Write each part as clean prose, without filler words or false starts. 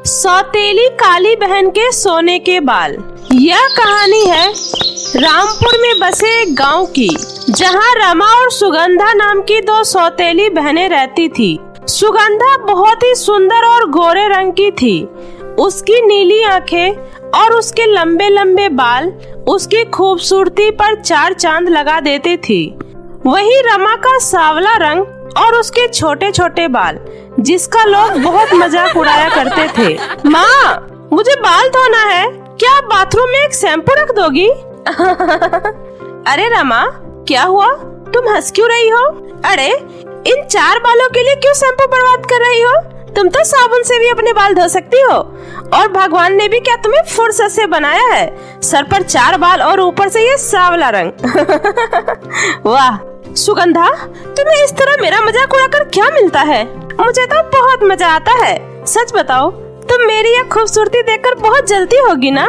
सौतेली काली बहन के सोने के बाल। यह कहानी है रामपुर में बसे एक गांव की, जहां रमा और सुगंधा नाम की दो सौतेली बहनें रहती थी। सुगंधा बहुत ही सुंदर और गोरे रंग की थी। उसकी नीली आंखें और उसके लंबे लंबे बाल उसकी खूबसूरती पर चार चांद लगा देते थे। वही रमा का सांवला रंग और उसके छोटे छोटे बाल, जिसका लोग बहुत मजाक उड़ाया करते थे। माँ, मुझे बाल धोना है, क्या आप बाथरूम में एक शैम्पू रख दोगी? अरे रमा, क्या हुआ? तुम हंस क्यों रही हो? अरे, इन चार बालों के लिए क्यों शैम्पू बर्बाद कर रही हो? तुम तो साबुन से भी अपने बाल धो सकती हो। और भगवान ने भी क्या तुम्हें फुर्सत से बनाया है? सर पर चार बाल और ऊपर से ये सांवला रंग। वाह सुगंधा, तुम्हें इस तरह मेरा मजाक उड़ाकर क्या मिलता है? मुझे तो बहुत मजा आता है। सच बताओ, तुम मेरी यह खूबसूरती देखकर बहुत जलती होगी ना,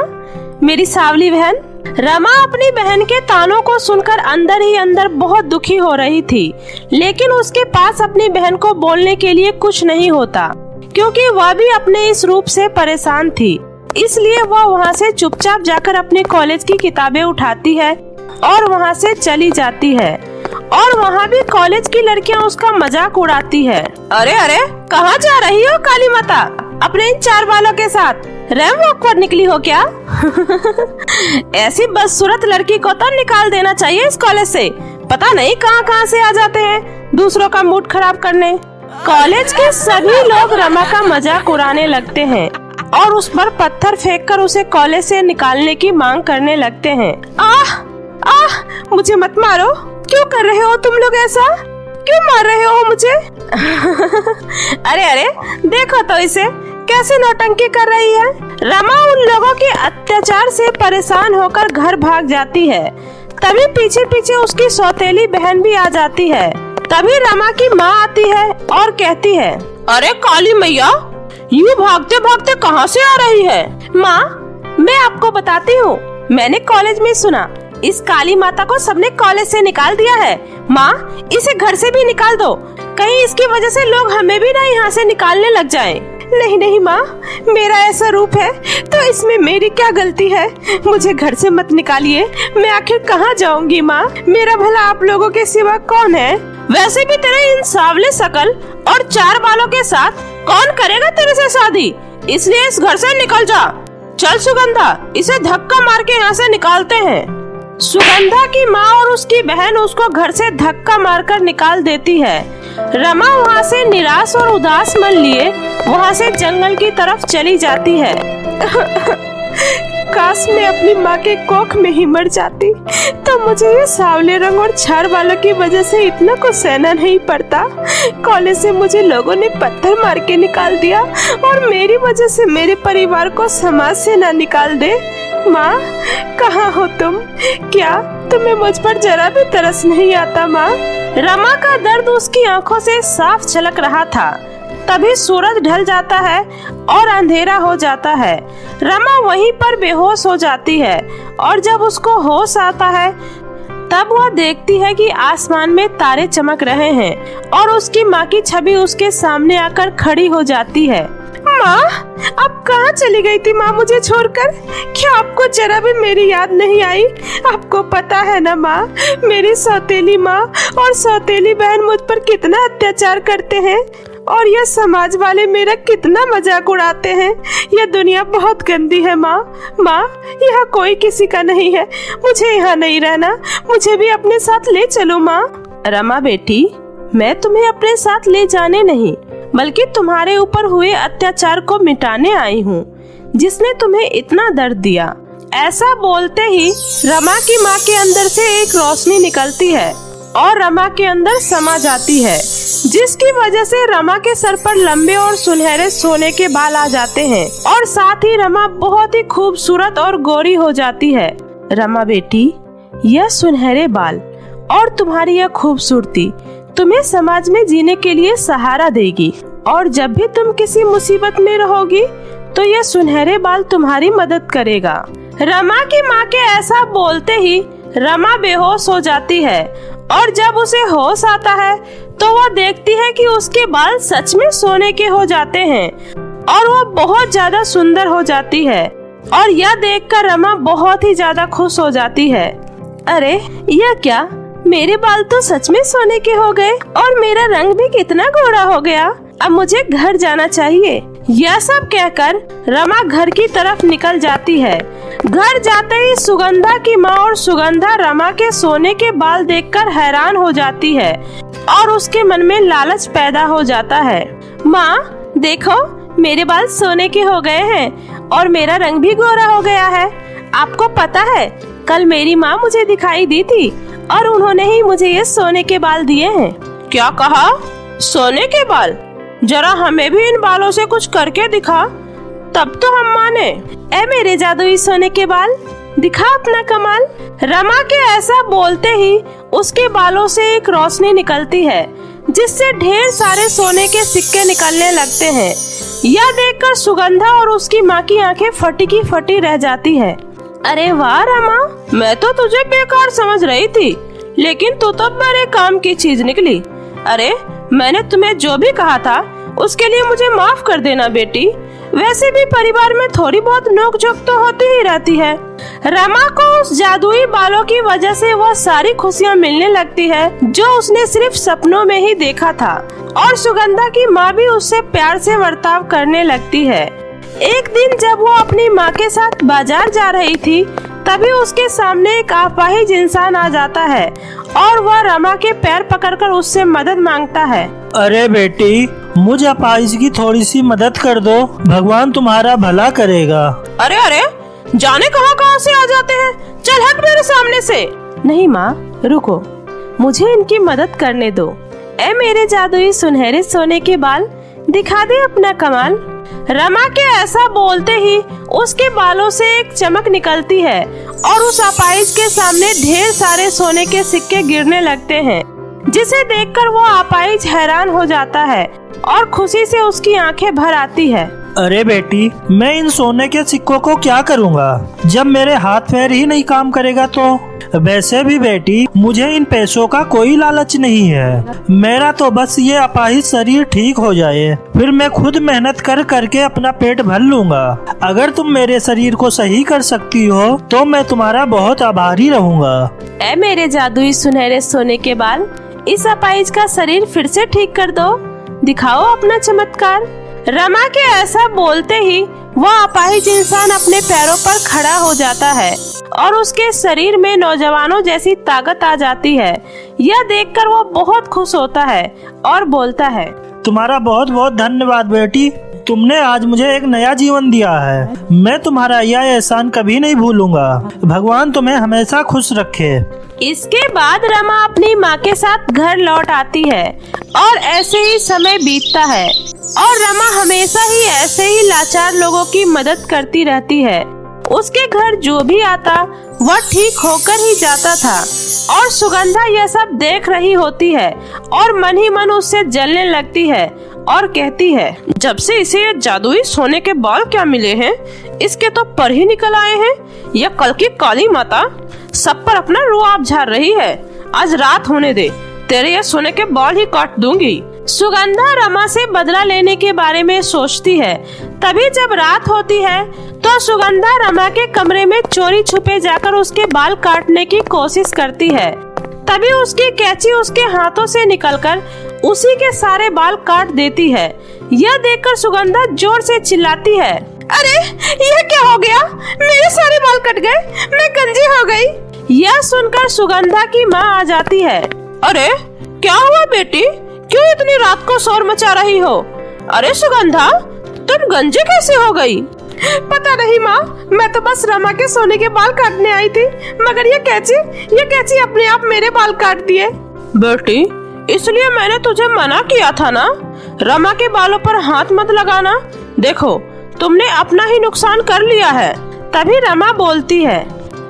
मेरी सांवली बहन? रमा अपनी बहन के तानों को सुनकर अंदर ही अंदर बहुत दुखी हो रही थी, लेकिन उसके पास अपनी बहन को बोलने के लिए कुछ नहीं होता, क्योंकि वह भी अपने इस रूप से परेशान थी। इसलिए वह वहाँ से चुपचाप जाकर अपने कॉलेज की किताबें उठाती है और वहाँ से चली जाती है। और वहाँ भी कॉलेज की लड़कियाँ उसका मजाक उड़ाती है। अरे अरे, कहाँ जा रही हो काली माता अपने इन चार बालों के साथ? रैम वॉक पर निकली हो क्या? ऐसी बदसूरत लड़की को तो निकाल देना चाहिए इस कॉलेज से। पता नहीं कहाँ कहाँ से आ जाते हैं दूसरों का मूड खराब करने। कॉलेज के सभी लोग रमा का मजाक उड़ाने लगते हैं और उस पर पत्थर फेंककर उसे कॉलेज से निकालने की मांग करने लगते हैं। आह आह, मुझे मत मारो। क्यों कर रहे हो तुम लोग ऐसा? क्यों मार रहे हो मुझे? अरे अरे, देखो तो इसे कैसे नौटंकी कर रही है। रमा उन लोगों के अत्याचार से परेशान होकर घर भाग जाती है। तभी पीछे पीछे उसकी सौतेली बहन भी आ जाती है। तभी रमा की माँ आती है और कहती है, अरे काली मैया, यूँ भागते भागते कहाँ से आ रही है? माँ, मैं आपको बताती हूँ, मैंने कॉलेज में सुना इस काली माता को सबने कॉलेज से निकाल दिया है। माँ, इसे घर से भी निकाल दो, कहीं इसकी वजह से लोग हमें भी ना यहाँ से निकालने लग जाएं। नहीं नहीं माँ, मेरा ऐसा रूप है तो इसमें मेरी क्या गलती है? मुझे घर से मत निकालिए, मैं आखिर कहाँ जाऊँगी माँ? मेरा भला आप लोगों के सिवा कौन है? वैसे भी तेरे इन सांवले शकल और चार बालों के साथ कौन करेगा तेरे से शादी? इसलिए इस घर से निकल जा। चल सुगंधा, इसे धक्का मार के यहाँ से निकालते हैं। सुगंधा की माँ और उसकी बहन उसको घर से धक्का मारकर निकाल देती है। रमा वहाँ से निराश और उदास मन लिए वहाँ से जंगल की तरफ चली जाती है। काश मैं अपनी माँ के कोख में ही मर जाती, तो मुझे ये सांवले रंग और छार वालों की वजह से इतना कुछ सहना नहीं पड़ता। कॉलेज से मुझे लोगों ने पत्थर मार के निकाल दिया और मेरी वजह से मेरे परिवार को समाज से ना निकाल दे। माँ, कहाँ हो तुम? क्या तुम्हें मुझ पर जरा भी तरस नहीं आता माँ? रमा का दर्द उसकी आंखों से साफ झलक रहा था। तभी सूरज ढल जाता है और अंधेरा हो जाता है। रमा वहीं पर बेहोश हो जाती है और जब उसको होश आता है तब वह देखती है कि आसमान में तारे चमक रहे हैं और उसकी माँ की छवि उसके सामने आकर खड़ी हो जाती है। माँ, अब कहाँ चली गई थी माँ मुझे छोड़कर? क्या आपको जरा भी मेरी याद नहीं आई? आपको पता है ना माँ, मेरी सौतेली माँ और सौतेली बहन मुझ पर कितना अत्याचार करते हैं और यह समाज वाले मेरा कितना मजाक उड़ाते हैं। यह दुनिया बहुत गंदी है माँ। माँ, यहाँ कोई किसी का नहीं है, मुझे यहाँ नहीं रहना, मुझे भी अपने साथ ले चलो माँ। रमा बेटी, मैं तुम्हें अपने साथ ले जाने नहीं, बल्कि तुम्हारे ऊपर हुए अत्याचार को मिटाने आई हूँ, जिसने तुम्हें इतना दर्द दिया। ऐसा बोलते ही रमा की माँ के अंदर से एक रोशनी निकलती है और रमा के अंदर समा जाती है, जिसकी वजह से रमा के सर पर लंबे और सुनहरे सोने के बाल आ जाते हैं और साथ ही रमा बहुत ही खूबसूरत और गोरी हो जाती है। रमा बेटी, यह सुनहरे बाल और तुम्हारी यह खूबसूरती तुम्हें समाज में जीने के लिए सहारा देगी और जब भी तुम किसी मुसीबत में रहोगी तो यह सुनहरे बाल तुम्हारी मदद करेगा। रमा की माँ के ऐसा बोलते ही रमा बेहोश हो जाती है और जब उसे होश आता है तो वह देखती है कि उसके बाल सच में सोने के हो जाते हैं और वो बहुत ज्यादा सुंदर हो जाती है। और यह देखकर रमा बहुत ही ज्यादा खुश हो जाती है। अरे यह क्या, मेरे बाल तो सच में सोने के हो गए और मेरा रंग भी कितना गोरा हो गया। अब मुझे घर जाना चाहिए। यह सब कहकर रमा घर की तरफ निकल जाती है। घर जाते ही सुगंधा की माँ और सुगंधा रमा के सोने के बाल देखकर हैरान हो जाती है और उसके मन में लालच पैदा हो जाता है। माँ देखो, मेरे बाल सोने के हो गए हैं और मेरा रंग भी गोरा हो गया है। आपको पता है, कल मेरी माँ मुझे दिखाई दी थी और उन्होंने ही मुझे ये सोने के बाल दिए हैं। क्या कहा? सोने के बाल? जरा हमें भी इन बालों से कुछ करके दिखा, तब तो हम माने। ए मेरे जादुई सोने के बाल, दिखा अपना कमाल। रमा के ऐसा बोलते ही उसके बालों से एक रोशनी निकलती है जिससे ढेर सारे सोने के सिक्के निकलने लगते हैं। यह देखकर सुगंधा और उसकी माँ की आंखें फटी की फटी रह जाती है। अरे वाह रमा, मैं तो तुझे बेकार समझ रही थी, लेकिन तू तो बड़े काम की चीज निकली। अरे मैंने तुम्हें जो भी कहा था उसके लिए मुझे माफ कर देना बेटी। वैसे भी परिवार में थोड़ी बहुत नोक-झोंक तो होती ही रहती है। रमा को उस जादुई बालों की वजह से वह सारी खुशियाँ मिलने लगती है जो उसने सिर्फ सपनों में ही देखा था। और सुगंधा की माँ भी उससे प्यार से बर्ताव करने लगती है। एक दिन जब वो अपनी माँ के साथ बाजार जा रही थी, तभी उसके सामने एक अपाहिज इंसान आ जाता है और वह रमा के पैर पकड़कर उससे मदद मांगता है। अरे बेटी, मुझ अपाहिज की थोड़ी सी मदद कर दो, भगवान तुम्हारा भला करेगा। अरे अरे, जाने कहाँ से आ जाते हैं, चल हट मेरे सामने से। नहीं माँ, रुको, मुझे इनकी मदद करने दो। ए मेरे जादुई सुनहरे सोने के बाल, दिखा दे अपना कमाल। रमा के ऐसा बोलते ही उसके बालों से एक चमक निकलती है और उस अपाहिज के सामने ढेर सारे सोने के सिक्के गिरने लगते हैं, जिसे देखकर वो अपाहिज हैरान हो जाता है और खुशी से उसकी आंखें भर आती है। अरे बेटी, मैं इन सोने के सिक्कों को क्या करूँगा जब मेरे हाथ पैर ही नहीं काम करेगा तो। वैसे भी बेटी, मुझे इन पैसों का कोई लालच नहीं है। मेरा तो बस ये अपाहिज शरीर ठीक हो जाए, फिर मैं खुद मेहनत कर करके अपना पेट भर लूंगा। अगर तुम मेरे शरीर को सही कर सकती हो तो मैं तुम्हारा बहुत आभारी रहूंगा। ए मेरे जादुई सुनहरे सोने के बाल, इस अपाहिज का शरीर फिर से ठीक कर दो, दिखाओ अपना चमत्कार। रमा के ऐसा बोलते ही वह अपाहिज इंसान अपने पैरों पर खड़ा हो जाता है और उसके शरीर में नौजवानों जैसी ताकत आ जाती है। यह देखकर वो बहुत खुश होता है और बोलता है, तुम्हारा बहुत बहुत धन्यवाद बेटी, तुमने आज मुझे एक नया जीवन दिया है। मैं तुम्हारा यह एहसान कभी नहीं भूलूंगा। भगवान तुम्हें हमेशा खुश रखे। इसके बाद रमा अपनी माँ के साथ घर लौट आती है और ऐसे ही समय बीतता है और रमा हमेशा ही ऐसे ही लाचार लोगों की मदद करती रहती है। उसके घर जो भी आता वह ठीक होकर ही जाता था और सुगंधा यह सब देख रही होती है और मन ही मन उससे जलने लगती है और कहती है, जब से इसे ये जादुई सोने के बाल क्या मिले हैं, इसके तो पर ही निकल आए हैं। यह कल की काली माता सब पर अपना रुआब झाड़ रही है। आज रात होने दे, तेरे ये सोने के बाल ही काट दूंगी। सुगंधा रमा से बदला लेने के बारे में सोचती है। तभी जब रात होती है तो सुगंधा रमा के कमरे में चोरी छुपे जाकर उसके बाल काटने की कोशिश करती है। तभी उसकी कैंची उसके हाथों से निकलकर उसी के सारे बाल काट देती है। यह देखकर सुगंधा जोर से चिल्लाती है, अरे यह क्या हो गया, मेरे सारे बाल कट गए, मैं गंजी हो गई। यह सुनकर सुगंधा की माँ आ जाती है। अरे क्या हुआ बेटी, क्यों इतनी रात को शोर मचा रही हो? अरे सुगंधा, तुम गंजी कैसे हो गई? पता नहीं माँ, मैं तो बस रमा के सोने के बाल काटने आई थी, मगर ये कैंची अपने आप मेरे बाल काट दिए। बेटी, इसलिए मैंने तुझे मना किया था ना, रमा के बालों पर हाथ मत लगाना। देखो, तुमने अपना ही नुकसान कर लिया है। तभी रमा बोलती है,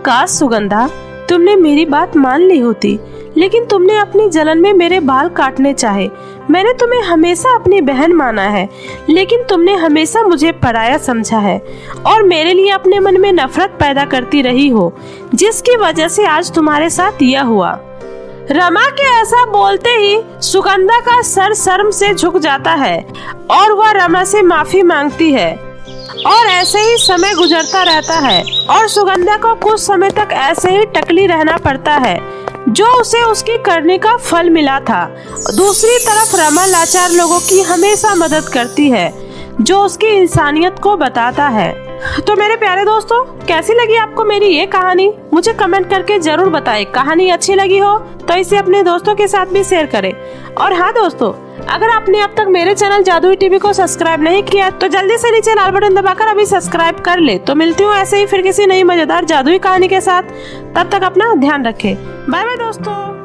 काश सुगंधा, तुमने मेरी बात मान ली होती, लेकिन तुमने अपनी जलन में मेरे बाल काटने चाहे। मैंने तुम्हें हमेशा अपनी बहन माना है, लेकिन तुमने हमेशा मुझे पराया समझा है और मेरे लिए अपने मन में नफरत पैदा करती रही हो, जिसकी वजह से आज तुम्हारे साथ यह हुआ। रमा के ऐसा बोलते ही सुगंधा का सर शर्म से झुक जाता है और वह रमा से माफी मांगती है। और ऐसे ही समय गुजरता रहता है और सुगंधा को कुछ समय तक ऐसे ही टकली रहना पड़ता है, जो उसे उसकी करने का फल मिला था। दूसरी तरफ रमा लाचार लोगों की हमेशा मदद करती है, जो उसकी इंसानियत को बताता है। तो मेरे प्यारे दोस्तों, कैसी लगी आपको मेरी ये कहानी? मुझे कमेंट करके जरूर बताएं। कहानी अच्छी लगी हो तो इसे अपने दोस्तों के साथ भी शेयर करें। और हाँ दोस्तों, अगर आपने अब तक मेरे चैनल जादुई टीवी को सब्सक्राइब नहीं किया तो जल्दी से नीचे लाल बटन दबाकर अभी सब्सक्राइब कर ले। तो मिलती हूँ ऐसे ही फिर किसी नई मजेदार जादुई कहानी के साथ। तब तक अपना ध्यान रखें। बाय बाय दोस्तों।